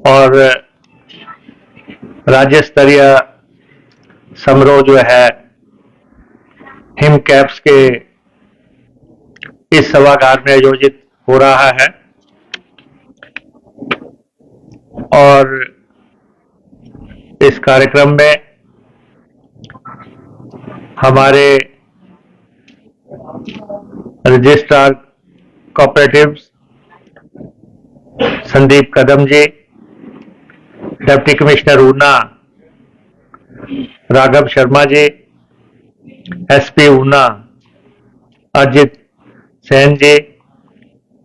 और राज्य स्तरीय समारोह जो है हिम कैप्स के इस सभागार में आयोजित हो रहा है और इस कार्यक्रम में हमारे रजिस्ट्रार कोऑपरेटिव्स संदीप कदम जी, deputy commissioner Una Raghav Sharma ji, SP Una Ajit Sen जी,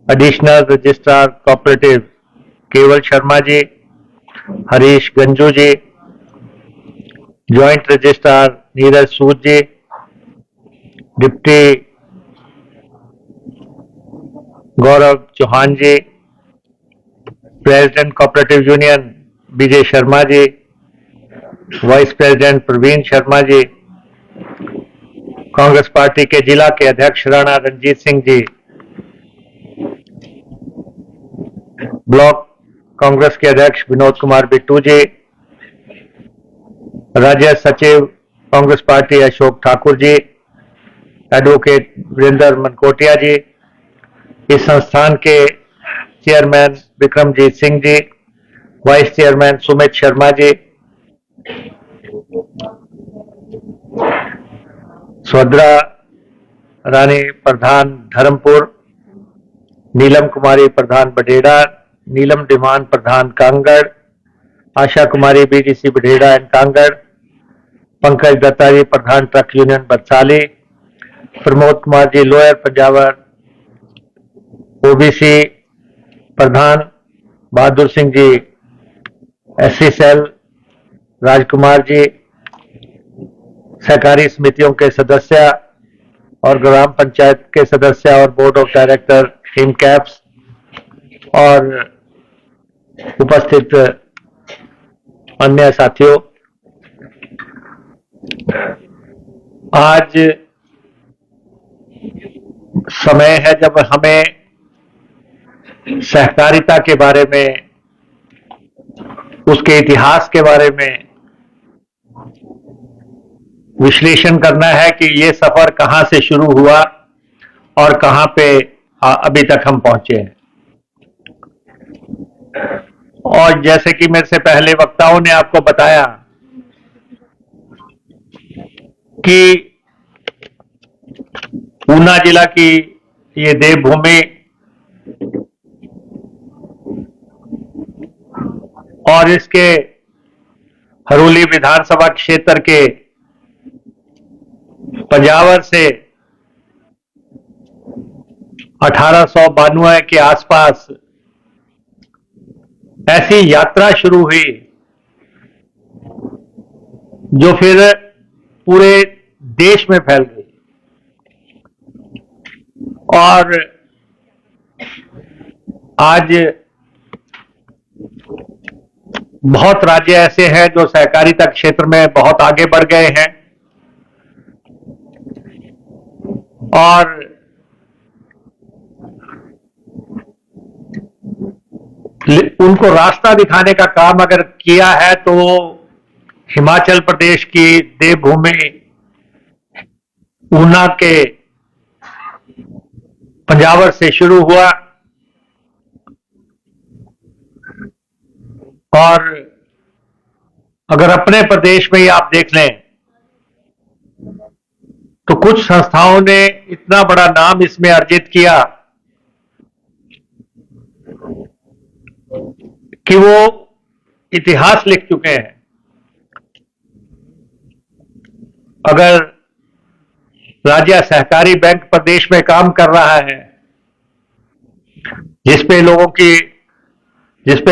एडिशनल रजिस्ट्रार कोऑपरेटिव केवल शर्मा जी, हरीश गंजू जी, ज्वाइंट रजिस्ट्रार नीरज सूद जी, डिप्टी गौरव चौहान जी, president cooperative union Vijay Sharma ji, vice president Praveen Sharma ji, Congress party के जिला के अध्यक्ष राणा रंजीत सिंह जी, ब्लॉक कांग्रेस के अध्यक्ष विनोद कुमार बिट्टू जी, राज्य सचिव कांग्रेस पार्टी अशोक ठाकुर जी, एडवोकेट वीरेंद्र मनकोटिया जी, इस संस्थान के chairman Vikramjit Singh ji, vice chairman Sumit Sharma ji, Subhadra Rani प्रधान धर्मपुर, नीलम कुमारी प्रधान बडेड़ा, नीलम डिमान प्रधान कांगड़, आशा कुमारी बीडीसी बडेड़ा एंड कांगड़, पंकज दत्ता जी प्रधान truck union Barsali, Pramod Kumar ji lower Panjawar OBC प्रधान, बहादुर सिंह जी एससी सेल, राजकुमार जी सहकारी समितियों के सदस्य और ग्राम पंचायत के सदस्य और board of director him caps और उपस्थित अन्य साथियों, आज समय है जब हमें सहकारिता के बारे में, उसके इतिहास के बारे में विश्लेषण करना है कि ये सफर कहां से शुरू हुआ और कहां पे अभी तक हम पहुंचे हैं। और जैसे कि मेरे से पहले वक्ताओं ने आपको बताया कि ऊना जिला की ये देवभूमि और इसके हरोली विधानसभा क्षेत्र के पंजावर से 1892 के आसपास ऐसी यात्रा शुरू हुई जो फिर पूरे देश में फैल गई और आज बहुत राज्य ऐसे हैं जो सहकारिता क्षेत्र में बहुत आगे बढ़ गए हैं और उनको रास्ता दिखाने का काम अगर किया है तो हिमाचल प्रदेश की देवभूमि ऊना के पंजावर से शुरू हुआ और अगर अपने प्रदेश में ही आप देख लें तो कुछ संस्थाओं ने इतना बड़ा नाम इसमें अर्जित किया कि वो इतिहास लिख चुके हैं। अगर राज्य सहकारी बैंक प्रदेश में काम कर रहा है जिसपे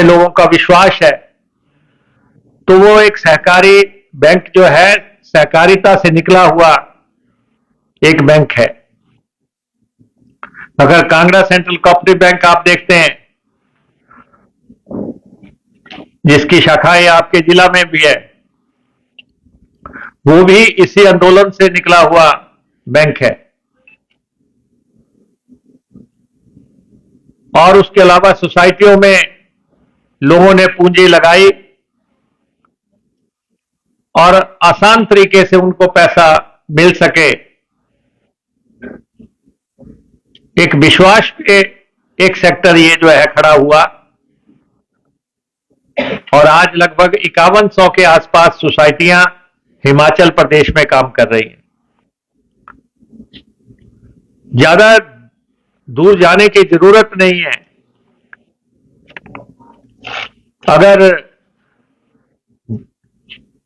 लोगों का विश्वास है, तो वो एक सहकारी बैंक जो है सहकारिता से निकला हुआ एक बैंक है। अगर कांगड़ा सेंट्रल कोऑपरेटिव बैंक आप देखते हैं जिसकी शाखाएं आपके जिला में भी है, वो भी इसी आंदोलन से निकला हुआ बैंक है। और उसके अलावा सोसाइटियों में लोगों ने पूंजी लगाई और आसान तरीके से उनको पैसा मिल सके, एक विश्वास पे एक सेक्टर ये जो है खड़ा हुआ और आज लगभग 5100 के आसपास सोसाइटियां हिमाचल प्रदेश में काम कर रही हैं। ज्यादा दूर जाने की जरूरत नहीं है। अगर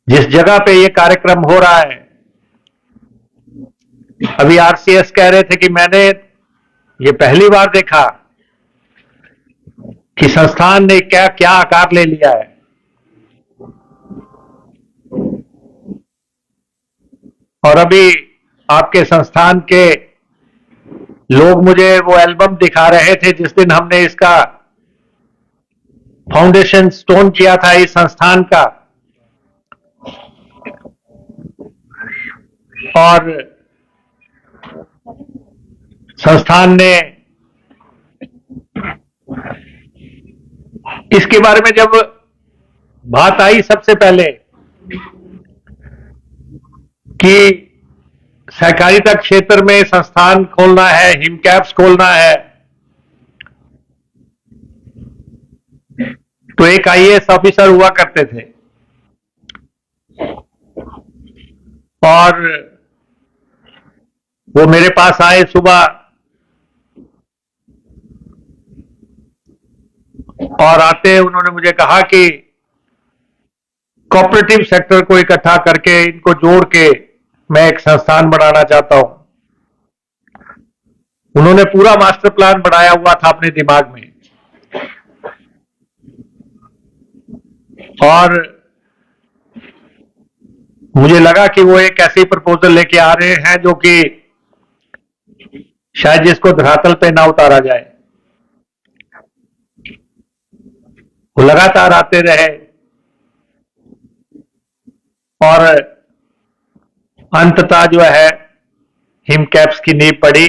जिस जगह पे ये कार्यक्रम हो रहा है, अभी आरसीएस कह रहे थे कि मैंने ये पहली बार देखा कि संस्थान ने क्या क्या आकार ले लिया है। और अभी आपके संस्थान के लोग मुझे वो एल्बम दिखा रहे थे जिस दिन हमने इसका फाउंडेशन स्टोन किया था इस संस्थान का, और संस्थान ने इसके बारे में जब बात आई सबसे पहले कि सहकारिता क्षेत्र में संस्थान खोलना है, हिमकैप्स खोलना है, तो एक आईएएस ऑफिसर हुआ करते थे और वो मेरे पास आए सुबह और आते उन्होंने मुझे कहा कि कोऑपरेटिव सेक्टर को इकट्ठा करके इनको जोड़ के मैं एक संस्थान बनाना चाहता हूं। उन्होंने पूरा मास्टर प्लान बनाया हुआ था अपने दिमाग में और मुझे लगा कि वो एक ऐसी प्रपोजल लेके आ रहे हैं जो कि शायद जिसको धरातल पे ना उतारा जाए। वो लगातार आते रहे और अंततः जो है हिमकैप्स की नींव पड़ी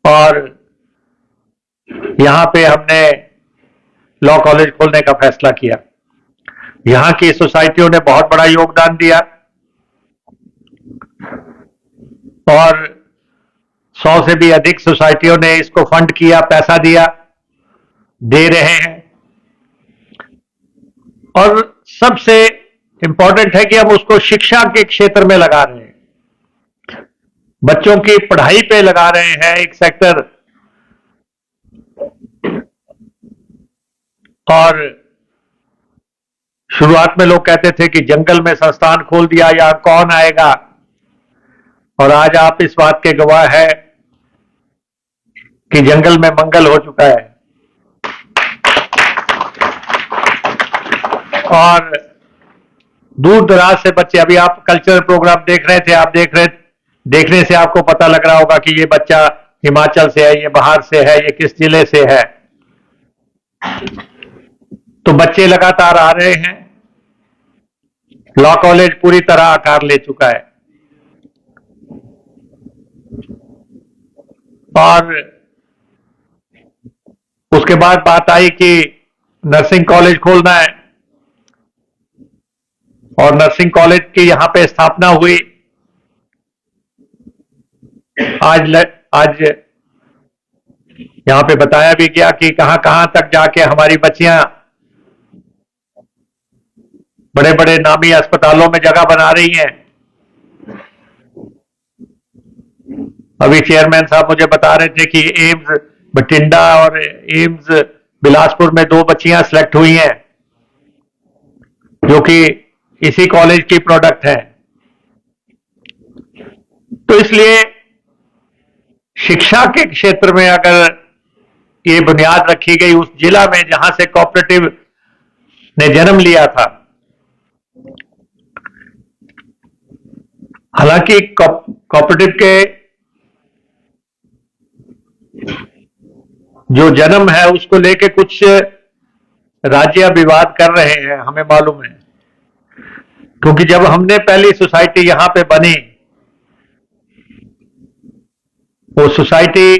और यहां पे हमने लॉ कॉलेज खोलने का फैसला किया। यहां की सोसाइटियों ने बहुत बड़ा योगदान दिया और 100 से भी अधिक सोसाइटियों ने इसको फंड किया, पैसा दिया, दे रहे हैं। और सबसे इंपॉर्टेंट है कि हम उसको शिक्षा के क्षेत्र में लगा रहे हैं, बच्चों की पढ़ाई पे लगा रहे हैं एक सेक्टर। और शुरुआत में लोग कहते थे कि जंगल में संस्थान खोल दिया, यहां कौन आएगा, और आज आप इस बात के गवाह हैं कि जंगल में मंगल हो चुका है। और दूर दराज से बच्चे, अभी आप कल्चरल प्रोग्राम देख रहे थे, आप देखने से आपको पता लग रहा होगा कि ये बच्चा हिमाचल से है, ये बाहर से है, ये किस जिले से है। तो बच्चे लगातार आ रहे हैं। लॉ कॉलेज पूरी तरह आकार ले चुका है और उसके बाद बात आई कि नर्सिंग कॉलेज खोलना है और नर्सिंग कॉलेज की यहां पे स्थापना हुई। आज यहां पे बताया भी गया कि कहां कहां तक जाके हमारी बच्चियां बड़े बड़े नामी अस्पतालों में जगह बना रही हैं। अभी चेयरमैन साहब मुझे बता रहे थे कि एम्स बठिंडा और एम्स बिलासपुर में 2 बच्चियां सिलेक्ट हुई हैं जो कि इसी कॉलेज की प्रोडक्ट है। तो इसलिए शिक्षा के क्षेत्र में अगर ये बुनियाद रखी गई उस जिला में जहां से कोऑपरेटिव ने जन्म लिया था, हालांकि कोऑपरेटिव के जो जन्म है उसको लेके कुछ राज्य विवाद कर रहे हैं, हमें मालूम है, क्योंकि जब हमने पहली सोसाइटी यहां पे बनी, वो सोसाइटी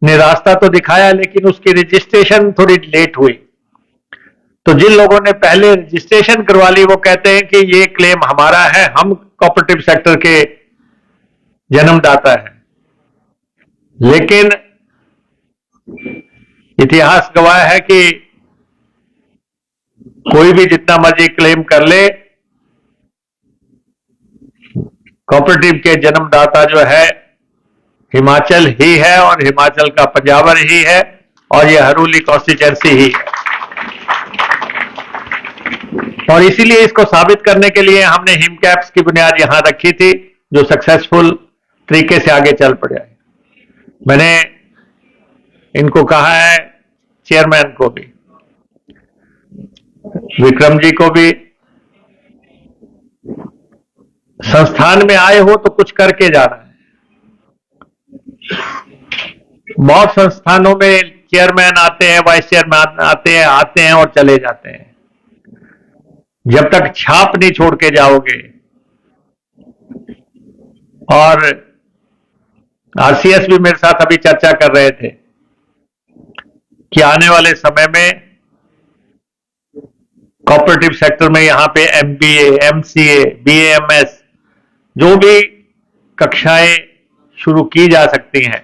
ने रास्ता तो दिखाया, लेकिन उसकी रजिस्ट्रेशन थोड़ी लेट हुई। तो जिन लोगों ने पहले रजिस्ट्रेशन करवा ली वो कहते हैं कि ये क्लेम हमारा है, हम कोऑपरेटिव सेक्टर के जन्मदाता हैं। लेकिन इतिहास गवाह है कि कोई भी जितना मर्जी क्लेम कर ले, कोऑपरेटिव के जन्मदाता जो है हिमाचल ही है, और हिमाचल का पंजाबर ही है, और ये हरोली कॉन्स्टिट्यूएंसी ही है। और इसीलिए इसको साबित करने के लिए हमने हिमकैप्स की बुनियाद यहां रखी थी, जो सक्सेसफुल तरीके से आगे चल पड़ा है। मैंने इनको कहा है, चेयरमैन को भी, विक्रम जी को भी, संस्थान में आए हो तो कुछ करके जाना है। बहुत संस्थानों में चेयरमैन आते हैं, वाइस चेयरमैन आते हैं और चले जाते हैं। जब तक छाप नहीं छोड़ के जाओगे, और आरसीएस भी मेरे साथ अभी चर्चा कर रहे थे कि आने वाले समय में कोऑपरेटिव सेक्टर में यहां पे एमबीए, एमसीए, बीएएमएस जो भी कक्षाएं शुरू की जा सकती हैं,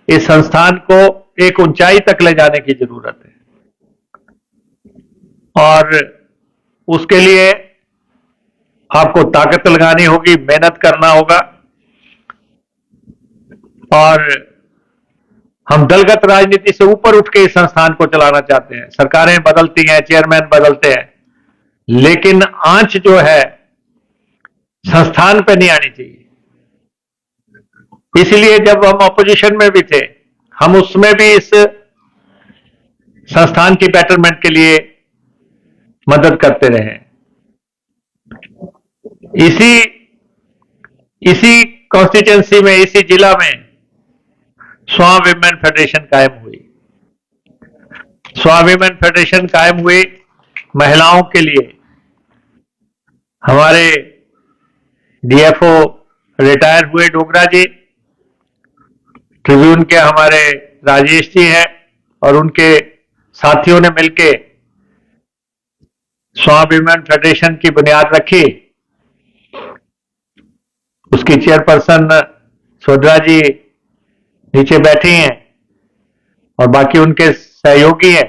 इस संस्थान को एक ऊंचाई तक ले जाने की जरूरत है। और उसके लिए आपको ताकत लगानी होगी, मेहनत करना होगा। और हम दलगत राजनीति से ऊपर उठ के इस संस्थान को चलाना चाहते हैं। सरकारें बदलती हैं, चेयरमैन बदलते हैं, लेकिन आंच जो है संस्थान पे नहीं आनी चाहिए। इसलिए जब हम ऑपोजिशन में भी थे, हम उसमें भी इस संस्थान की बेटरमेंट के लिए मदद करते रहे। इसी कॉन्स्टिट्यूएंसी में, इसी जिला में स्वां विमेन फेडरेशन कायम हुई। स्वां विमेन फेडरेशन कायम हुई महिलाओं के लिए। हमारे डीएफओ रिटायर हुए डोगरा जी, ट्रिब्यून के हमारे राजेश जी हैं, और उनके साथियों ने मिलके स्वां विमेन फेडरेशन की बुनियाद रखी। उसकी चेयरपर्सन सोड्रा जी नीचे बैठी हैं, और बाकी उनके सहयोगी हैं।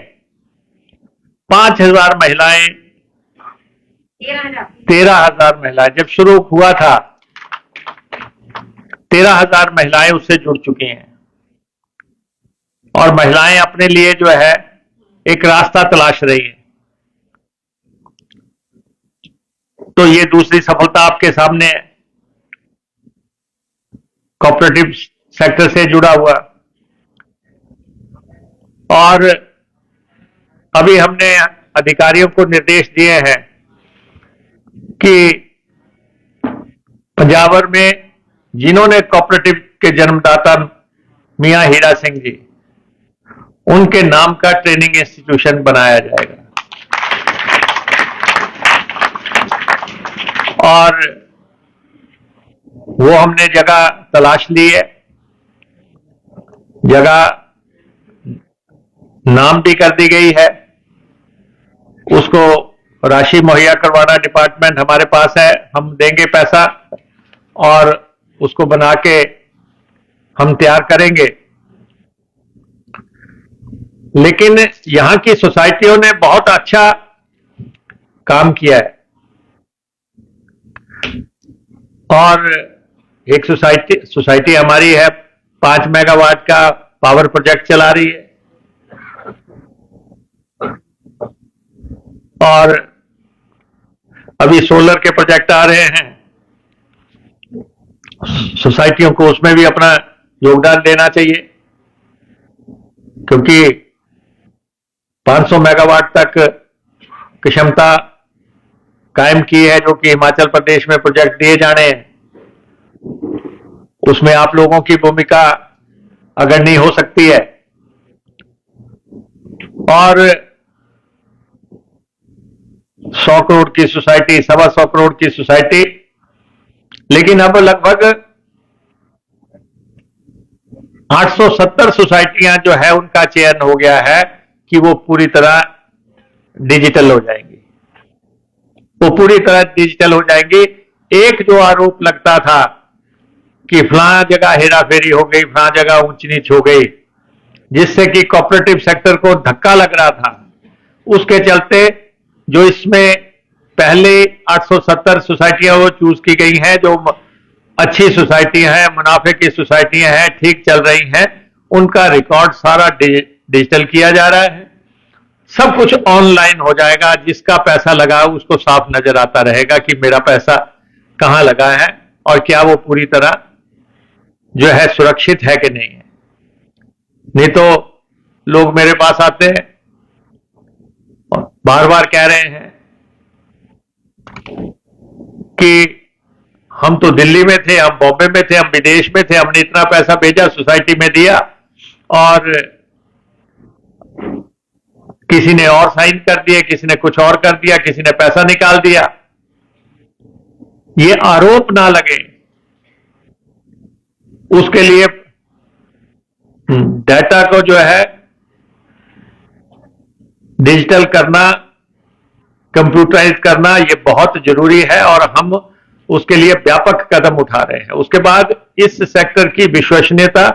5,000 महिलाएं, 13,000 महिलाएं, जब शुरू हुआ था 13,000 महिलाएं उससे जुड़ चुकी हैं। और महिलाएं अपने लिए जो है एक रास्ता तलाश रही है। तो ये दूसरी सफलता आपके सामने है, कोऑपरेटिव सेक्टर से जुड़ा हुआ। और अभी हमने अधिकारियों को निर्देश दिए हैं कि पंजाबर में जिन्होंने कोऑपरेटिव के जन्मदाता मियां हीरा सिंह जी, उनके नाम का ट्रेनिंग इंस्टीट्यूशन बनाया जाएगा। और वो हमने जगह तलाश ली है, जगह नाम भी कर दी गई है। उसको राशि मुहैया करवाना डिपार्टमेंट हमारे पास है, हम देंगे पैसा और उसको बना के हम तैयार करेंगे। लेकिन यहां की सोसाइटियों ने बहुत अच्छा काम किया है। और एक सोसाइटी हमारी है 5 मेगावाट का पावर प्रोजेक्ट चला रही है, और अभी सोलर के प्रोजेक्ट आ रहे हैं। सोसाइटियों को उसमें भी अपना योगदान देना चाहिए, क्योंकि 500 मेगावाट तक की क्षमता कायम की है, जो कि हिमाचल प्रदेश में प्रोजेक्ट दिए जाने हैं। उसमें आप लोगों की भूमिका अगर नहीं हो सकती है। और 100 करोड़ की सोसाइटी, 125 करोड़ की सोसाइटी, लेकिन अब लगभग 870 सोसाइटियां जो है उनका चयन हो गया है कि वो पूरी तरह डिजिटल हो जाएंगी, वो पूरी तरह डिजिटल हो जाएंगी। एक जो आरोप लगता था कि फलां जगह हेराफेरी हो गई, फलां जगह ऊंच नीच हो गई, जिससे कि कोऑपरेटिव सेक्टर को धक्का लग रहा था, उसके चलते जो इसमें पहले 870 सोसाइटियां वो चूज की गई हैं, जो अच्छी सोसाइटियां हैं, मुनाफे की सोसाइटियां हैं, ठीक चल रही हैं, उनका रिकॉर्ड सारा डिजिटल किया जा रहा है। सब कुछ ऑनलाइन हो जाएगा, जिसका पैसा लगा उसको साफ नजर आता रहेगा कि मेरा पैसा कहां लगा है और क्या वो पूरी तरह जो है सुरक्षित है कि नहीं है। नहीं तो लोग मेरे पास आते हैं और बार बार कह रहे हैं कि हम तो दिल्ली में थे, हम बॉम्बे में थे, हम विदेश में थे, हमने इतना पैसा भेजा, सोसाइटी में दिया और किसी ने और साइन कर दिए, किसी ने कुछ और कर दिया, किसी ने पैसा निकाल दिया। ये आरोप ना लगे उसके लिए डाटा को जो है डिजिटल करना, कंप्यूटराइज करना, ये बहुत जरूरी है और हम उसके लिए व्यापक कदम उठा रहे हैं। उसके बाद इस सेक्टर की विश्वसनीयता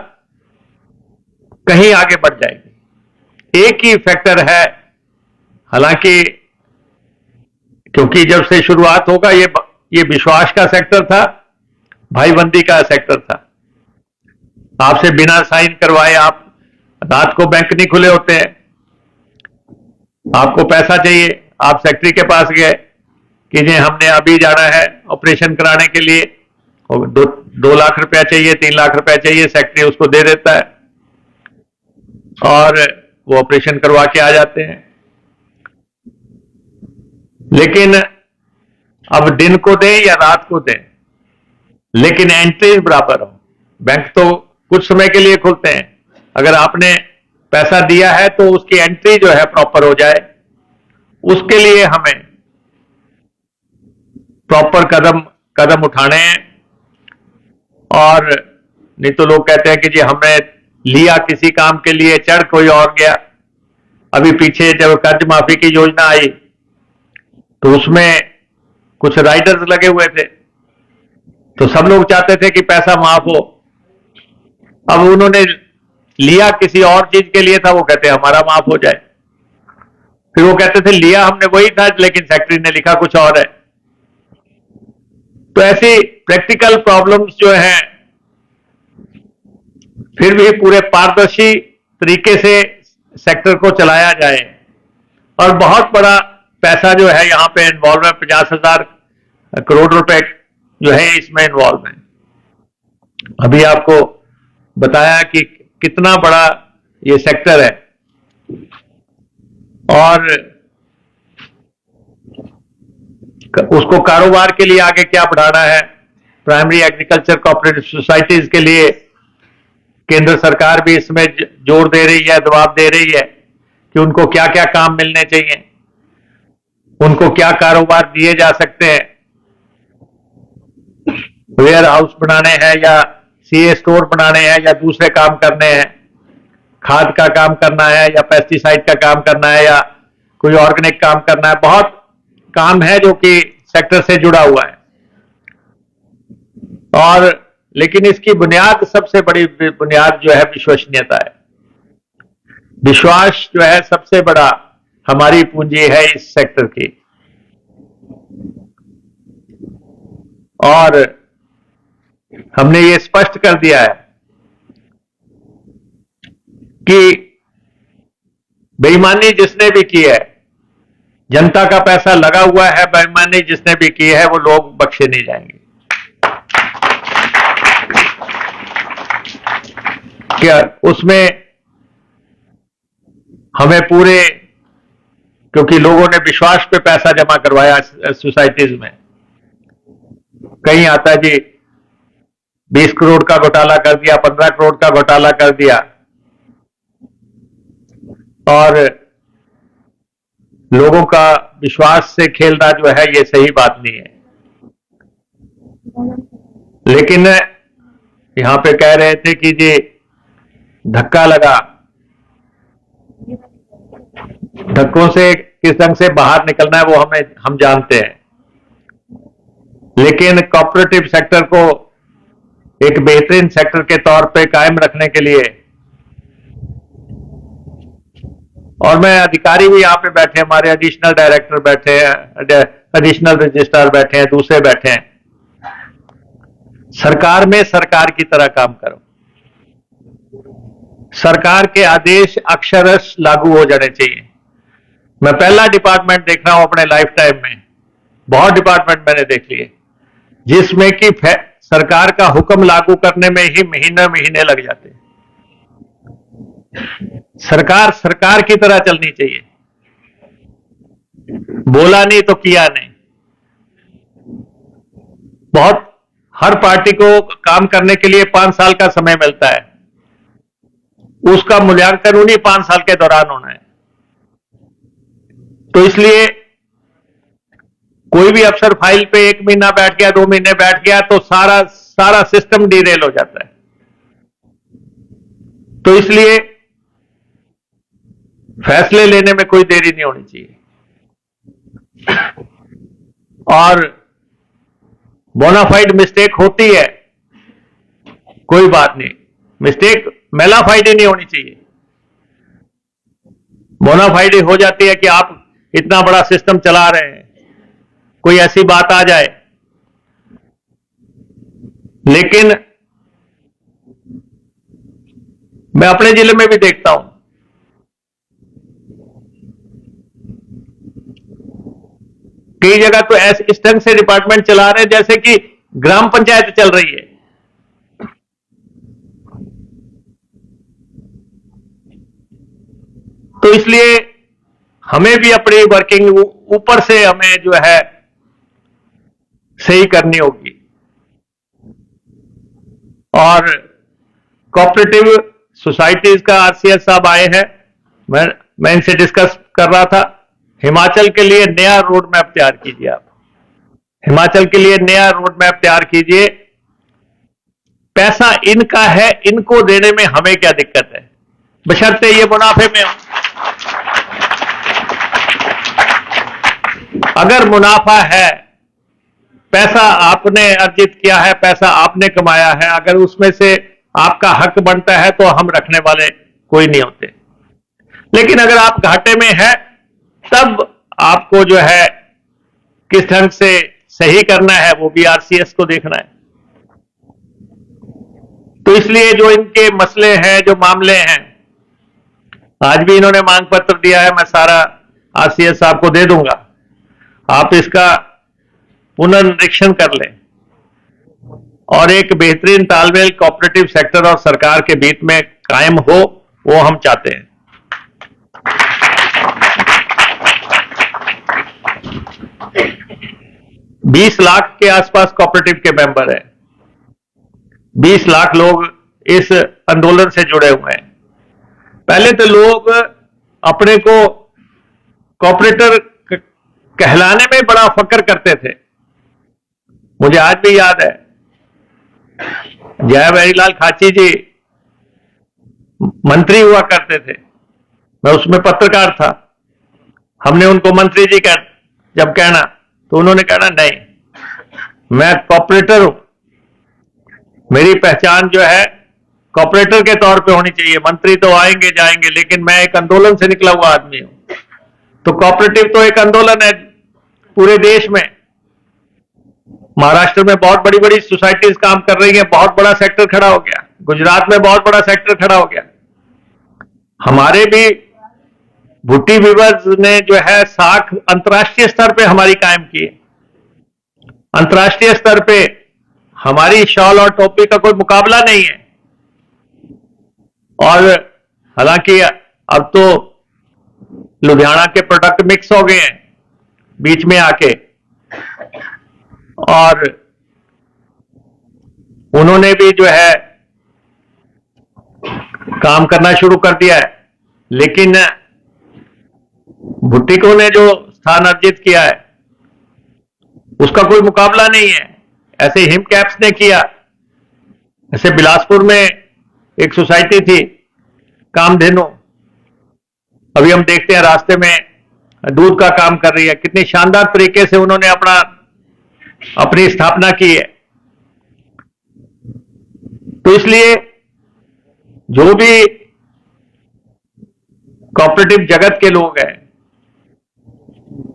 कहीं आगे बढ़ जाएगी। एक ही फैक्टर है, हालांकि क्योंकि जब से शुरुआत होगा ये विश्वास का सेक्टर था, भाईबंदी का सेक्टर था। आपसे बिना साइन करवाए आप रात को बैंक नहीं खुले होते हैं, आपको पैसा चाहिए, आप सेक्रेटरी के पास गए कि जी हमने अभी जाना है ऑपरेशन कराने के लिए, 2 लाख रुपया चाहिए, 3 लाख रुपया चाहिए, सेक्रेटरी उसको दे देता है और वो ऑपरेशन करवा के आ जाते हैं। लेकिन अब दिन को दें या रात को दें, लेकिन एंट्रीज बराबर हो। बैंक तो कुछ समय के लिए खुलते हैं, अगर आपने पैसा दिया है तो उसकी एंट्री जो है प्रॉपर हो जाए, उसके लिए हमें प्रॉपर कदम उठाने हैं। और नहीं तो लोग कहते हैं कि जी हमने लिया किसी काम के लिए, चढ़ कोई और गया। अभी पीछे जब कर्ज माफी की योजना आई तो उसमें कुछ राइडर्स लगे हुए थे, तो सब लोग चाहते थे कि पैसा माफ हो। अब उन्होंने लिया किसी और चीज के लिए था, वो कहते हमारा माफ हो जाए। फिर वो कहते थे लिया हमने वही था लेकिन सेक्रेटरी ने लिखा कुछ और है। तो ऐसी प्रैक्टिकल प्रॉब्लम्स जो हैं, फिर भी पूरे पारदर्शी तरीके से सेक्टर को चलाया जाए। और बहुत बड़ा पैसा जो है यहां पे इन्वॉल्व है, 50,000 करोड़ रुपए जो है इसमें इन्वॉल्व है। अभी आपको बताया कि कितना बड़ा ये सेक्टर है और उसको कारोबार के लिए आगे क्या बढ़ाना है। प्राइमरी एग्रीकल्चर कोऑपरेटिव सोसाइटीज के लिए केंद्र सरकार भी इसमें जोर दे रही है, दबाव दे रही है कि उनको क्या क्या काम मिलने चाहिए, उनको क्या कारोबार दिए जा सकते हैं। वेयर हाउस बनाने हैं या सीए स्टोर बनाने हैं या दूसरे काम करने हैं, खाद का काम करना है या पेस्टिसाइड का काम करना है या कोई ऑर्गेनिक काम करना है। बहुत काम है जो कि सेक्टर से जुड़ा हुआ है। और लेकिन इसकी बुनियाद, सबसे बड़ी बुनियाद जो है विश्वसनीयता है। विश्वास जो है सबसे बड़ा हमारी पूंजी है इस सेक्टर की। और हमने ये स्पष्ट कर दिया है कि बेईमानी जिसने भी की है, जनता का पैसा लगा हुआ है, बेईमानी जिसने भी की है वो लोग बख्शे नहीं जाएंगे। क्या उसमें हमें पूरे, क्योंकि लोगों ने विश्वास पे पैसा जमा करवाया सोसाइटीज में। कहीं आता है जी 20 करोड़ का घोटाला कर दिया, 15 करोड़ का घोटाला कर दिया, और लोगों का विश्वास से खेलना जो है ये सही बात नहीं है। लेकिन यहां पे कह रहे थे कि जी धक्का लगा, धक्कों से किस ढंग से बाहर निकलना है वो हम जानते हैं। लेकिन कॉर्पोरेटिव सेक्टर को एक बेहतरीन सेक्टर के तौर पे कायम रखने के लिए, और मैं अधिकारी भी यहां पे बैठे हैं, हमारे एडिशनल डायरेक्टर बैठे हैं, एडिशनल रजिस्ट्रार बैठे हैं, दूसरे बैठे हैं, सरकार में सरकार की तरह काम करो। सरकार के आदेश अक्षरश लागू हो जाने चाहिए। मैं पहला डिपार्टमेंट देख रहा हूं अपने लाइफ टाइम में, बहुत डिपार्टमेंट मैंने देख लिए जिसमें कि सरकार का हुक्म लागू करने में ही महीने महीने लग जाते हैं। सरकार सरकार की तरह चलनी चाहिए, बोला नहीं तो किया नहीं। बहुत हर पार्टी को काम करने के लिए 5 साल का समय मिलता है, उसका मूल्यांकन उन्हीं 5 साल के दौरान होना है। तो इसलिए कोई भी अफसर फाइल पे 1 महीना बैठ गया, 2 महीने बैठ गया तो सारा सिस्टम डिरेल हो जाता है। तो इसलिए फैसले लेने में कोई देरी नहीं होनी चाहिए। और बोनाफाइड मिस्टेक होती है, कोई बात नहीं, मिस्टेक मेलाफाइड ही नहीं होनी चाहिए। बोनाफाइड हो जाती है कि आप इतना बड़ा सिस्टम चला रहे हैं, कोई ऐसी बात आ जाए। लेकिन मैं अपने जिले में भी देखता हूं, कई जगह तो ऐसे इस ढंग से डिपार्टमेंट चला रहे हैं जैसे कि ग्राम पंचायत चल रही है। तो इसलिए हमें भी अपनी वर्किंग ऊपर से हमें जो है सही करनी होगी। और कोऑपरेटिव सोसाइटीज का आरसीएस साहब आए हैं, मैं इनसे डिस्कस कर रहा था, हिमाचल के लिए नया रोड मैप तैयार कीजिए। आप हिमाचल के लिए नया रोड मैप तैयार कीजिए। पैसा इनका है, इनको देने में हमें क्या दिक्कत है, बशर्ते ये मुनाफे में हो। अगर मुनाफा है, पैसा आपने अर्जित किया है, पैसा आपने कमाया है, अगर उसमें से आपका हक बनता है तो हम रखने वाले कोई नहीं होते। लेकिन अगर आप घाटे में है तब आपको जो है किस ढंग से सही करना है वो भी आरसीएस को देखना है। तो इसलिए जो इनके मसले हैं, जो मामले हैं, आज भी इन्होंने मांग पत्र दिया है, मैं सारा आरसीएस साहब को दे दूंगा, आप इसका पुनर्निरीक्षण कर लें और एक बेहतरीन तालमेल कोऑपरेटिव सेक्टर और सरकार के बीच में कायम हो, वो हम चाहते हैं। बीस लाख के आसपास कोऑपरेटिव के मेंबर हैं, 20 लाख लोग इस आंदोलन से जुड़े हुए हैं। पहले तो लोग अपने को कोऑपरेटर कहलाने में बड़ा फक्र करते थे। मुझे आज भी याद है, जय हरीलाल खाची जी मंत्री हुआ करते थे, मैं उसमें पत्रकार था। हमने उनको मंत्री जी जब कहना तो उन्होंने कहना नहीं, मैं कॉर्पोरेटर हूं, मेरी पहचान जो है कॉर्पोरेटर के तौर पे होनी चाहिए। मंत्री तो आएंगे जाएंगे, लेकिन मैं एक आंदोलन से निकला हुआ आदमी हूं। तो कॉर्पोरेटिव तो एक आंदोलन है पूरे देश में। महाराष्ट्र में बहुत बड़ी बड़ी सोसाइटीज काम कर रही हैं, बहुत बड़ा सेक्टर खड़ा हो गया। गुजरात में बहुत बड़ा सेक्टर खड़ा हो गया। हमारे भी भुट्टी वीवर्स ने जो है साख अंतर्राष्ट्रीय स्तर पे हमारी कायम की है। अंतर्राष्ट्रीय स्तर पे हमारी शॉल और टोपी का कोई मुकाबला नहीं है। और हालांकि अब तो लुधियाना के प्रोडक्ट मिक्स हो गए हैं बीच में आके, और उन्होंने भी जो है काम करना शुरू कर दिया है। लेकिन भुट्टिकों ने जो स्थान अर्जित किया है उसका कोई मुकाबला नहीं है। ऐसे हिम कैप्स ने किया, ऐसे बिलासपुर में एक सोसाइटी थी, कामधेनु, अभी हम देखते हैं रास्ते में दूध का काम कर रही है, कितनी शानदार तरीके से उन्होंने अपनी स्थापना की है। तो इसलिए जो भी कोऑपरेटिव जगत के लोग हैं,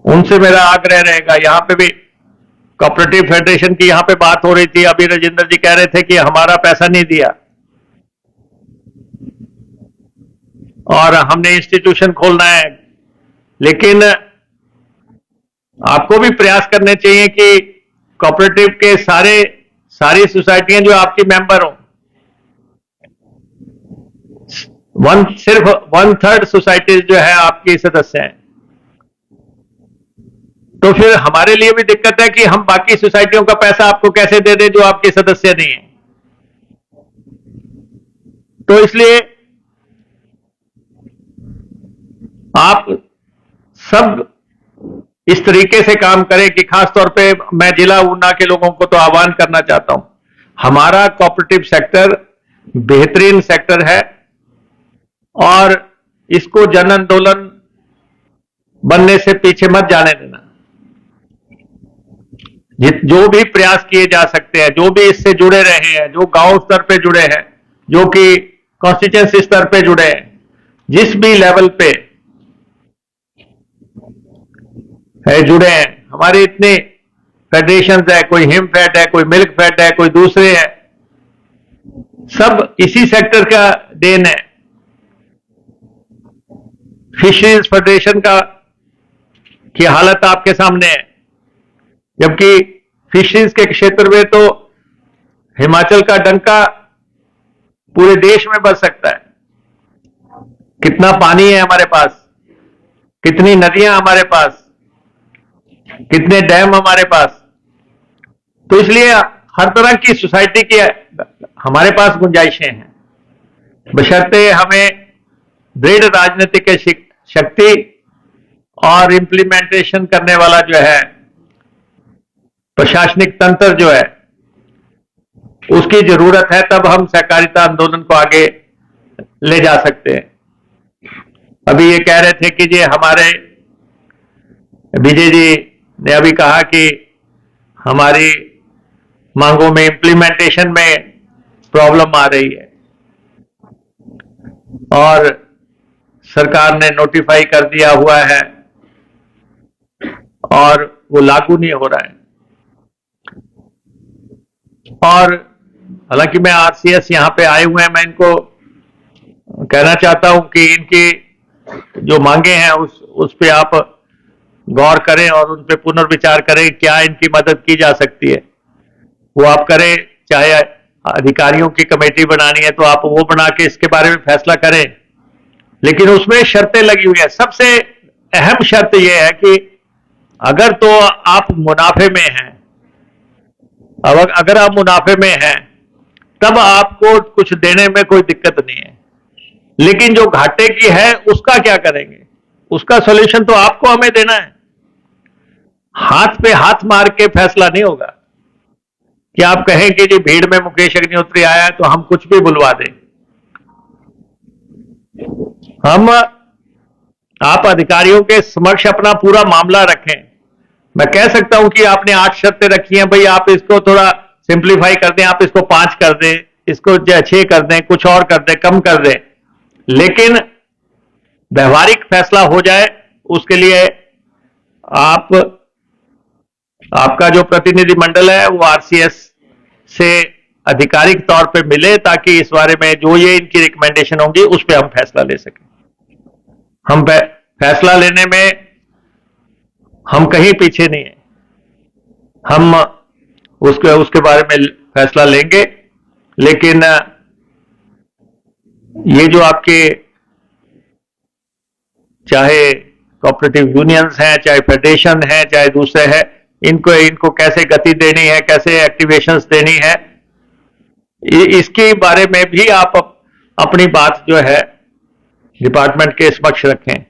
उनसे मेरा आग्रह रहेगा, यहां पे भी कोऑपरेटिव फेडरेशन की यहां पे बात हो रही थी, अभी राजेंद्र जी कह रहे थे कि हमारा पैसा नहीं दिया और हमने इंस्टीट्यूशन खोलना है, लेकिन आपको भी प्रयास करने चाहिए कि कोऑपरेटिव के सारी सोसाइटियां जो आपकी मेंबर हो, सिर्फ 1/3 सोसाइटीज जो है आपकी सदस्य हैं, तो फिर हमारे लिए भी दिक्कत है कि हम बाकी सोसाइटियों का पैसा आपको कैसे दे दें जो आपके सदस्य नहीं है। तो इसलिए आप सब इस तरीके से काम करें कि खासतौर पे मैं जिला ऊना के लोगों को तो आह्वान करना चाहता हूं, हमारा कोऑपरेटिव सेक्टर बेहतरीन सेक्टर है और इसको जन आंदोलन बनने से पीछे मत जाने देना। जो भी प्रयास किए जा सकते हैं, जो भी इससे जुड़े रहे हैं, जो गांव स्तर पे जुड़े हैं, जो कि कॉन्स्टिट्यूंसी स्तर पे जुड़े हैं, जिस भी लेवल पे है जुड़े हैं, हमारी इतनी फेडरेशंस है, कोई हिमफेड है, कोई मिल्क फेड है, कोई दूसरे है, सब इसी सेक्टर का देन है। फिशरीज फेडरेशन की हालत आपके सामने है, जबकि फिशरीज के क्षेत्र में तो हिमाचल का डंका पूरे देश में बच सकता है। कितना पानी है हमारे पास, कितनी नदियां हमारे पास, कितने डैम हमारे पास, तो इसलिए हर तरह की सोसाइटी की हमारे पास गुंजाइशें हैं, बशर्ते हमें दृढ़ राजनीतिक शक्ति और इंप्लीमेंटेशन करने वाला जो है प्रशासनिक तंत्र जो है उसकी जरूरत है, तब हम सहकारिता आंदोलन को आगे ले जा सकते हैं। अभी ये कह रहे थे कि जी हमारे विजय जी ने अभी कहा कि हमारी मांगों में इंप्लीमेंटेशन में प्रॉब्लम आ रही है और सरकार ने नोटिफाई कर दिया हुआ है और वो लागू नहीं हो रहा है। और हालांकि मैं आरसीएस यहां पे आए हुए हैं, मैं इनको कहना चाहता हूं कि इनकी जो मांगे हैं उस पे आप गौर करें और उन पे पुनर्विचार करें, क्या इनकी मदद की जा सकती है वो आप करें। चाहे अधिकारियों की कमेटी बनानी है तो आप वो बना के इसके बारे में फैसला करें, लेकिन उसमें शर्तें लगी हुई है। सबसे अहम शर्त यह है कि अगर तो आप मुनाफे में हैं, अगर आप मुनाफे में हैं तब आपको कुछ देने में कोई दिक्कत नहीं है, लेकिन जो घाटे की है उसका क्या करेंगे, उसका सॉल्यूशन तो आपको हमें देना है। हाथ पे हाथ मार के फैसला नहीं होगा कि आप कहें कि जी भीड़ में मुकेश अग्निहोत्री आया है तो हम कुछ भी बुलवा दें। आप अधिकारियों के समक्ष अपना पूरा मामला रखें। मैं कह सकता हूं कि आपने 8 शर्तें रखी हैं, भाई आप इसको थोड़ा सिंप्लीफाई कर दें, आप इसको 5 कर दें, इसको 6 कर दें, कुछ और कर दें, कम कर दें, लेकिन व्यवहारिक फैसला हो जाए उसके लिए आपका जो प्रतिनिधि मंडल है वो आरसीएस से आधिकारिक तौर पे मिले, ताकि इस बारे में जो ये इनकी रिकमेंडेशन होंगी उस पर हम फैसला ले सकें। हम फैसला लेने में हम कहीं पीछे नहीं है, हम उसके बारे में फैसला लेंगे, लेकिन ये जो आपके चाहे कोऑपरेटिव यूनियंस हैं, चाहे फेडरेशन है, चाहे दूसरे हैं, इनको कैसे गति देनी है, कैसे एक्टिवेशंस देनी है, इसके बारे में भी आप अपनी बात जो है डिपार्टमेंट के समक्ष रखें।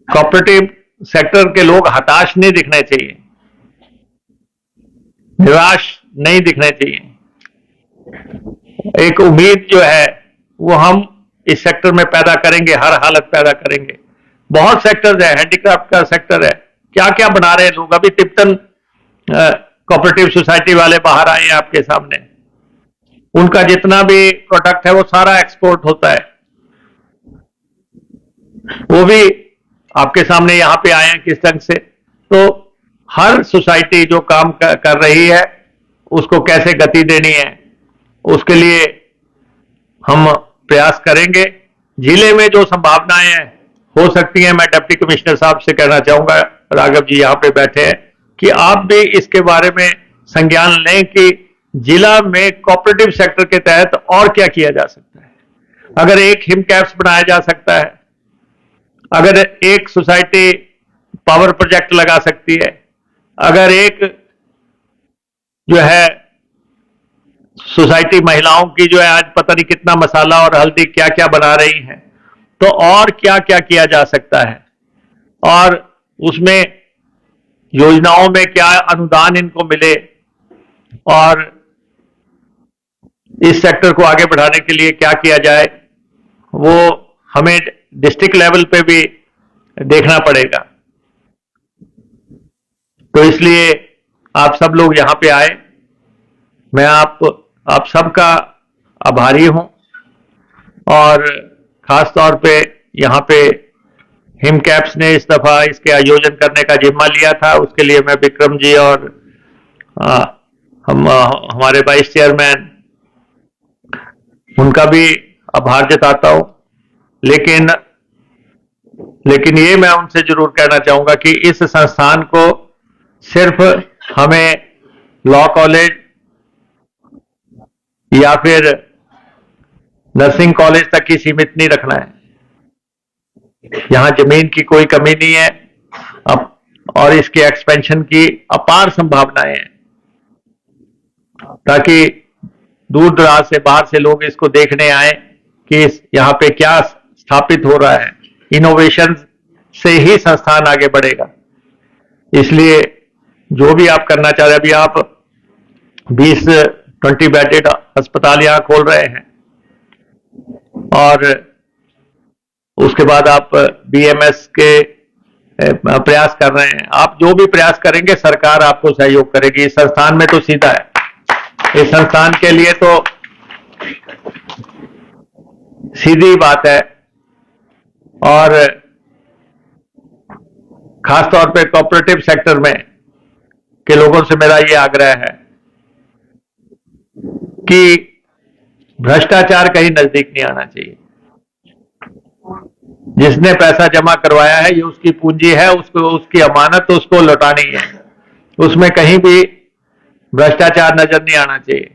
कोऑपरेटिव सेक्टर के लोग हताश नहीं दिखने चाहिए, निराश नहीं दिखने चाहिए। एक उम्मीद जो है वो हम इस सेक्टर में पैदा करेंगे, हर हालत पैदा करेंगे। बहुत सेक्टर्स है, हैंडीक्राफ्ट का सेक्टर है, क्या क्या बना रहे हैं लोग। अभी तिब्बतन कोऑपरेटिव सोसाइटी वाले बाहर आए हैं आपके सामने, उनका जितना भी प्रोडक्ट है वो सारा एक्सपोर्ट होता है, वो भी आपके सामने यहां पे आए हैं किस ढंग से। तो हर सोसाइटी जो काम कर रही है उसको कैसे गति देनी है, उसके लिए हम प्रयास करेंगे। जिले में जो संभावनाएं हैं हो सकती हैं, मैं डिप्टी कमिश्नर साहब से कहना चाहूंगा, राघव जी यहाँ पे बैठे हैं, कि आप भी इसके बारे में संज्ञान लें कि जिला में कोऑपरेटिव सेक्टर के तहत और क्या किया जा सकता है। अगर एक हिम कैप्स बनाया जा सकता है, अगर एक सोसाइटी पावर प्रोजेक्ट लगा सकती है, अगर एक जो है सोसाइटी महिलाओं की जो है आज पता नहीं कितना मसाला और हल्दी क्या क्या बना रही हैं, तो और क्या क्या किया जा सकता है, और उसमें योजनाओं में क्या अनुदान इनको मिले, और इस सेक्टर को आगे बढ़ाने के लिए क्या किया जाए, वो हमें डिस्ट्रिक्ट लेवल पे भी देखना पड़ेगा। तो इसलिए आप सब लोग यहां पे आए, मैं आप सबका आभारी हूं, और खास तौर पे यहां पे हिम कैप्स ने इस दफा इसके आयोजन करने का जिम्मा लिया था, उसके लिए मैं विक्रम जी और हमारे वाइस चेयरमैन उनका भी आभार जताता हूं। लेकिन ये मैं उनसे जरूर कहना चाहूंगा कि इस संस्थान को सिर्फ हमें लॉ कॉलेज या फिर नर्सिंग कॉलेज तक ही सीमित नहीं रखना है। यहां जमीन की कोई कमी नहीं है, और इसके एक्सपेंशन की अपार संभावनाएं हैं, ताकि दूर दराज से बाहर से लोग इसको देखने आए कि यहां पे क्या स्थापित हो रहा है। इनोवेशन से ही संस्थान आगे बढ़ेगा। इसलिए जो भी आप करना चाह रहे हैं, अभी आप 20 बेडेड अस्पताल यहां खोल रहे हैं, और उसके बाद आप BMS के प्रयास कर रहे हैं। आप जो भी प्रयास करेंगे सरकार आपको सहयोग करेगी। इस संस्थान में तो सीधा है, इस संस्थान के लिए तो सीधी बात है, और खासतौर पे कोऑपरेटिव सेक्टर में के लोगों से मेरा ये आग्रह है कि भ्रष्टाचार कहीं नजदीक नहीं आना चाहिए। जिसने पैसा जमा करवाया है ये उसकी पूंजी है, उसको उसकी अमानत तो उसको लौटानी है, उसमें कहीं भी भ्रष्टाचार नजर नहीं आना चाहिए।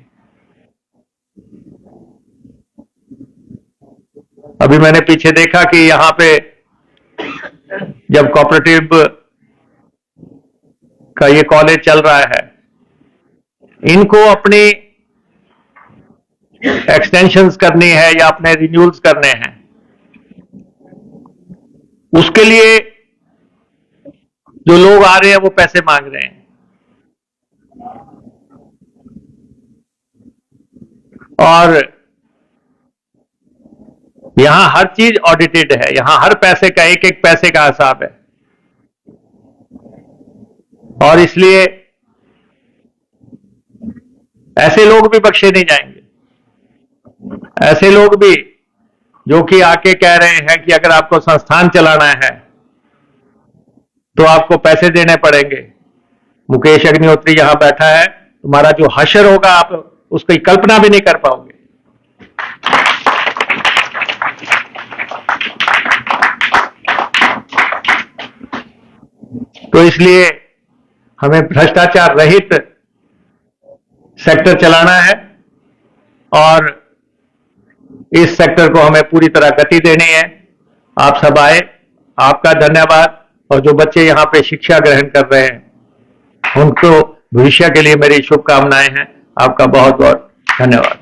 अभी मैंने पीछे देखा कि यहां पे जब कोऑपरेटिव का ये कॉलेज चल रहा है, इनको अपनी एक्सटेंशंस करनी है या अपने रिन्यूअल्स करने हैं, उसके लिए जो लोग आ रहे हैं वो पैसे मांग रहे हैं, और यहां हर चीज ऑडिटेड है, यहां हर पैसे का एक एक पैसे का हिसाब है, और इसलिए ऐसे लोग भी बख्शे नहीं जाएंगे। ऐसे लोग भी जो कि आके कह रहे हैं कि अगर आपको संस्थान चलाना है तो आपको पैसे देने पड़ेंगे। मुकेश अग्निहोत्री यहां बैठा है, तुम्हारा जो हशर होगा आप उसकी कल्पना भी नहीं कर पाओगे। तो इसलिए हमें भ्रष्टाचार रहित सेक्टर चलाना है, और इस सेक्टर को हमें पूरी तरह गति देनी है। आप सब आए, आपका धन्यवाद, और जो बच्चे यहां पे शिक्षा ग्रहण कर रहे हैं उनको भविष्य के लिए मेरी शुभकामनाएं हैं। आपका बहुत बहुत धन्यवाद।